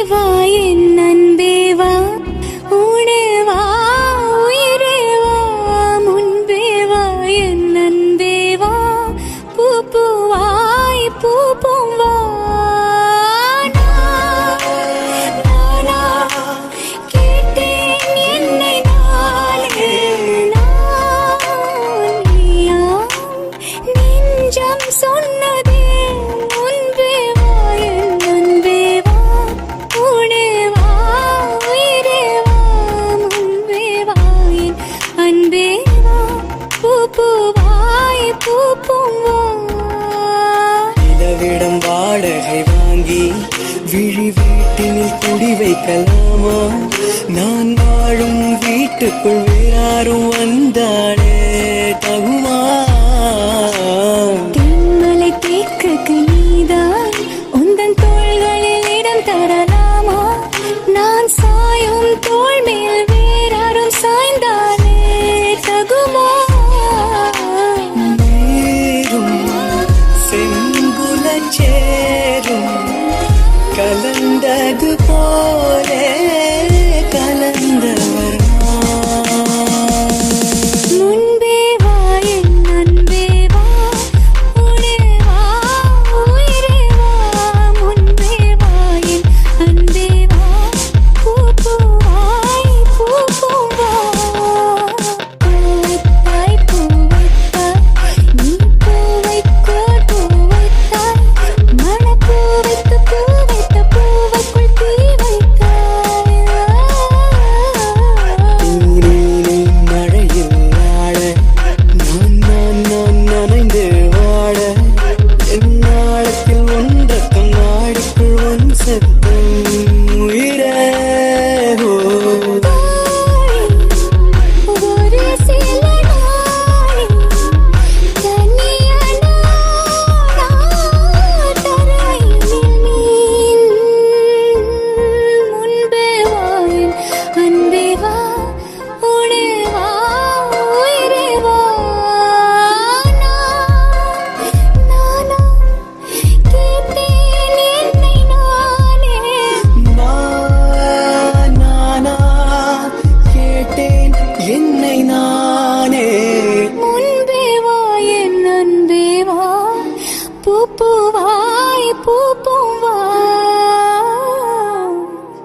வா என் அன்பே வா, உடே வா உயிரே வா, முன்பே வா என் அன்பே வா, பூ பூவாய் பூ பூவா. சொன்னதே முன்பே வா என் அன்பே வா, உடே வா உயிரே வா, முன்பே வா என் அன்பே வா, பூ பூவாய் பூ பூவா. நிலவிடம் வாடகை வாங்கி விழி வீட்டினில் குடி வைக்கலாமா? நான் வாழும் வீட்டுக்குள் வேறாரும் வந்தாலே தகுமா? நீதான் உந்தன் தோள்களில் இடம் தரலாமா? நான் சாயும் தோள் மேல் வேறாரும் சாய்ந்தாலே தகுமா? நீரும் செங்குலச்சே